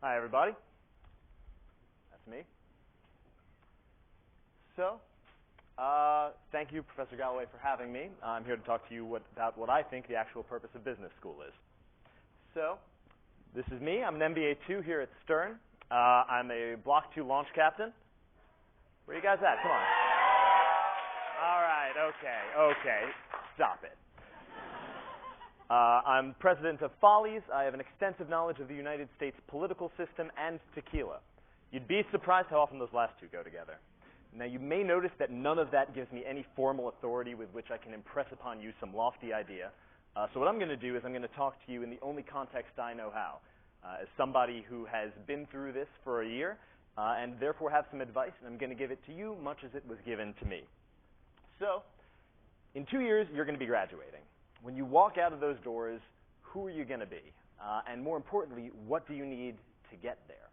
Hi, everybody. That's me. So, thank you, Professor Galloway, for having me. I'm here to talk to you about what I think the actual purpose of business school is. So, this is me. I'm an MBA2 here at Stern. I'm a Block 2 launch captain. Where you guys at? Come on. All right, okay. Stop it. I'm president of Follies. I have an extensive knowledge of the United States political system and tequila. You'd be surprised how often those last two go together. Now, you may notice that none of that gives me any formal authority with which I can impress upon you some lofty idea. So what I'm going to do is I'm going to talk to you in the only context I know how, as somebody who has been through this for a year and therefore have some advice, and I'm going to give it to you much as it was given to me. So, in 2 years, you're going to be graduating. When you walk out of those doors, who are you going to be? And more importantly, what do you need to get there?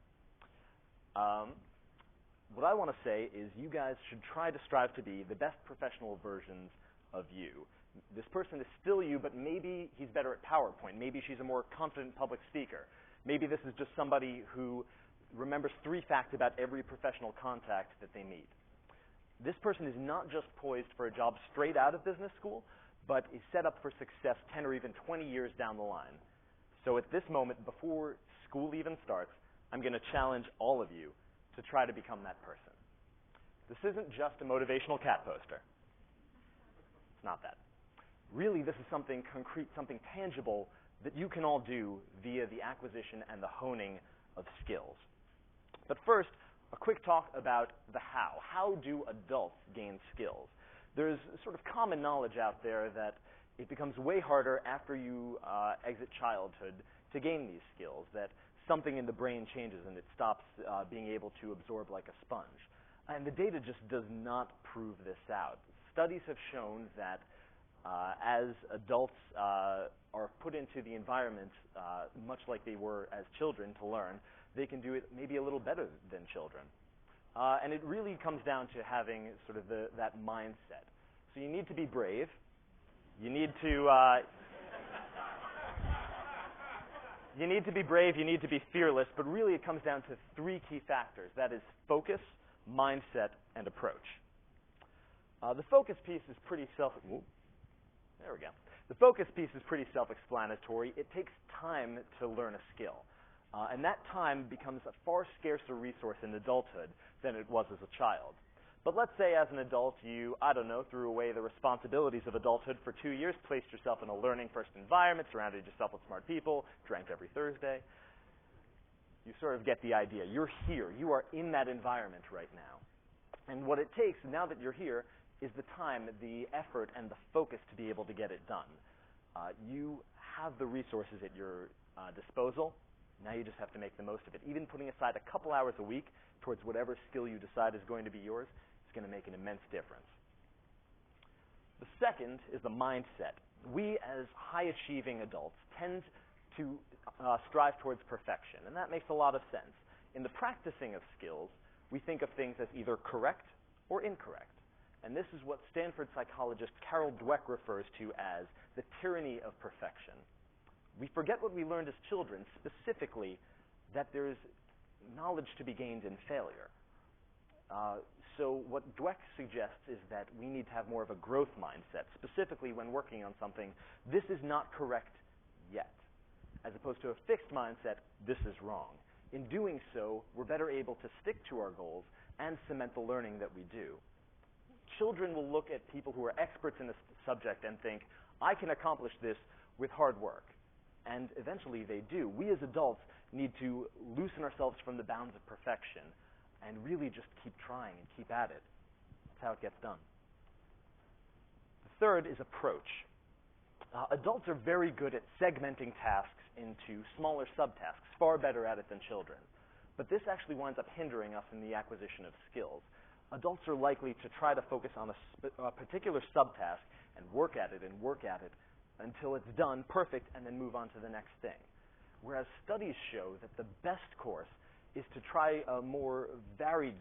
What I want to say is you guys should try to strive to be the best professional versions of you. This person is still you, but maybe he's better at PowerPoint. Maybe she's a more confident public speaker. Maybe this is just somebody who remembers 3 facts about every professional contact that they meet. This person is not just poised for a job straight out of business school, but is set up for success 10 or even 20 years down the line. So at this moment, before school even starts, I'm going to challenge all of you to try to become that person. This isn't just a motivational cat poster. It's not that. Really, this is something concrete, something tangible that you can all do via the acquisition and the honing of skills. But first, a quick talk about the how. How do adults gain skills? There's sort of common knowledge out there that it becomes way harder after you exit childhood to gain these skills, that something in the brain changes and it stops being able to absorb like a sponge. And the data just does not prove this out. Studies have shown that as adults are put into the environment, much like they were as children to learn, they can do it maybe a little better than children. And it really comes down to having sort of that mindset. So you need to be brave. You need to be brave. You need to be fearless. But really, it comes down to 3 key factors. That is focus, mindset, and approach. The focus piece is pretty The focus piece is pretty self-explanatory. It takes time to learn a skill. And that time becomes a far scarcer resource in adulthood than it was as a child. But let's say as an adult you, threw away the responsibilities of adulthood for 2 years, placed yourself in a learning-first environment, surrounded yourself with smart people, drank every Thursday. You sort of get the idea. You're here. You are in that environment right now. And what it takes, now that you're here, is the time, the effort, and the focus to be able to get it done. You have the resources at your disposal. Now you just have to make the most of it. Even putting aside a couple hours a week towards whatever skill you decide is going to be yours is going to make an immense difference. The second is the mindset. We, as high-achieving adults, tend to strive towards perfection, and that makes a lot of sense. In the practicing of skills, we think of things as either correct or incorrect. And this is what Stanford psychologist Carol Dweck refers to as the tyranny of perfection. We forget what we learned as children, specifically that there's knowledge to be gained in failure. So what Dweck suggests is that we need to have more of a growth mindset, specifically when working on something. This is not correct yet, as opposed to a fixed mindset, this is wrong. In doing so, we're better able to stick to our goals and cement the learning that we do. Children will look at people who are experts in this subject and think, I can accomplish this with hard work. And eventually they do. We as adults need to loosen ourselves from the bounds of perfection and really just keep trying and keep at it. That's how it gets done. The third is approach. Adults are very good at segmenting tasks into smaller subtasks, far better at it than children. But this actually winds up hindering us in the acquisition of skills. Adults are likely to try to focus on a particular subtask and work at it until it's done perfect and then move on to the next thing. Whereas studies show that the best course is to try a more varied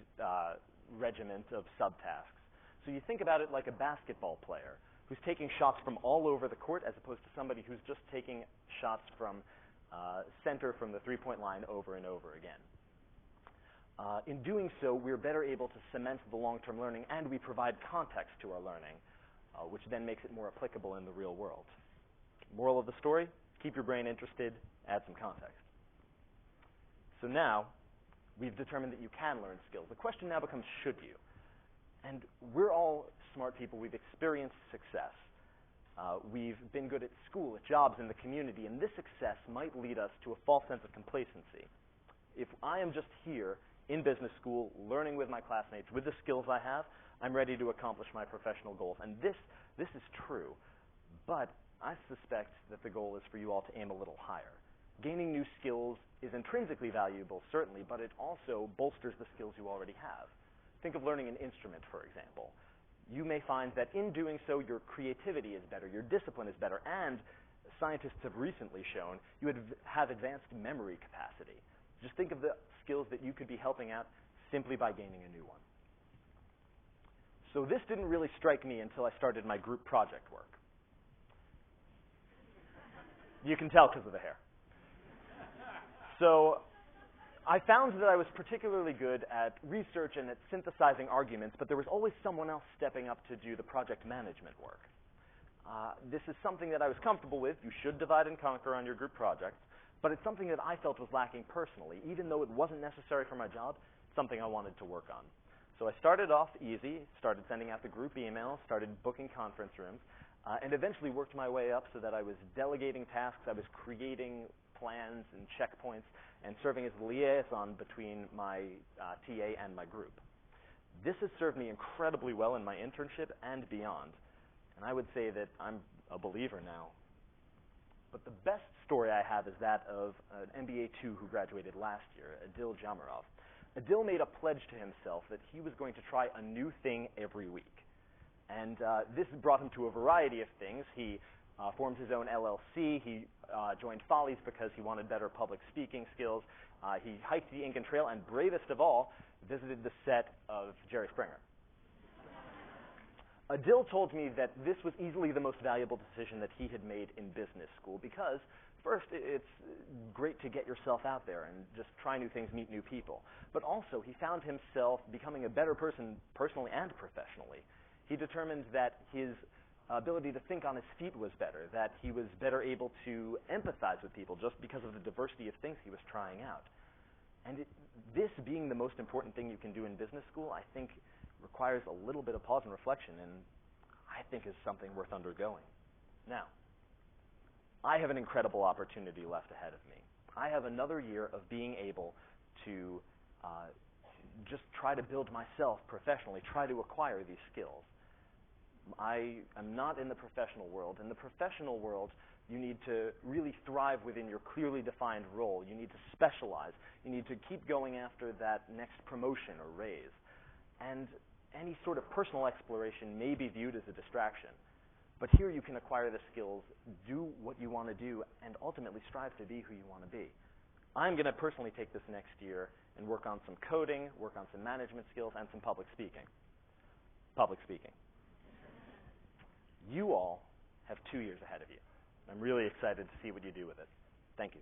regiment of subtasks. So you think about it like a basketball player who's taking shots from all over the court as opposed to somebody who's just taking shots from center from the three-point line over and over again. In doing so, we're better able to cement the long-term learning, and we provide context to our learning, which then makes it more applicable in the real world. Moral of the story, keep your brain interested, add some context. So now, we've determined that you can learn skills. The question now becomes, should you? And we're all smart people. We've experienced success. We've been good at school, at jobs, in the community, and this success might lead us to a false sense of complacency. If I am just here in business school, learning with my classmates, with the skills I have, I'm ready to accomplish my professional goals. And this is true, but I suspect that the goal is for you all to aim a little higher. Gaining new skills is intrinsically valuable, certainly, but it also bolsters the skills you already have. Think of learning an instrument, for example. You may find that in doing so, your creativity is better, your discipline is better, and scientists have recently shown you would have advanced memory capacity. Just think of the skills that you could be helping out simply by gaining a new one. So this didn't really strike me until I started my group project work. You can tell because of the hair. So I found that I was particularly good at research and at synthesizing arguments, but there was always someone else stepping up to do the project management work. This is something that I was comfortable with. You should divide and conquer on your group projects, but it's something that I felt was lacking personally. Even though it wasn't necessary for my job, something I wanted to work on. So I started off easy, started sending out the group emails, started booking conference rooms, and eventually worked my way up so that I was delegating tasks, I was creating plans and checkpoints, and serving as the liaison between my TA and my group. This has served me incredibly well in my internship and beyond, and I would say that I'm a believer now. But the best story I have is that of an MBA2 who graduated last year, Adil Jamarov. Adil made a pledge to himself that he was going to try a new thing every week. And this brought him to a variety of things. He formed his own LLC. He joined Follies because he wanted better public speaking skills. He hiked the Incan Trail, and bravest of all, visited the set of Jerry Springer. Adil told me that this was easily the most valuable decision that he had made in business school because, first, it's great to get yourself out there and just try new things, meet new people. But also, he found himself becoming a better person personally and professionally. He determined that his ability to think on his feet was better, that he was better able to empathize with people just because of the diversity of things he was trying out. And this being the most important thing you can do in business school, I think requires a little bit of pause and reflection, and I think is something worth undergoing. Now, I have an incredible opportunity left ahead of me. I have another year of being able to just try to build myself professionally, try to acquire these skills. I am not in the professional world. In the professional world, you need to really thrive within your clearly defined role. You need to specialize. You need to keep going after that next promotion or raise. And any sort of personal exploration may be viewed as a distraction. But here you can acquire the skills, do what you want to do, and ultimately strive to be who you want to be. I'm going to personally take this next year and work on some coding, work on some management skills, and some public speaking. Public speaking. You all have 2 years ahead of you. I'm really excited to see what you do with it. Thank you.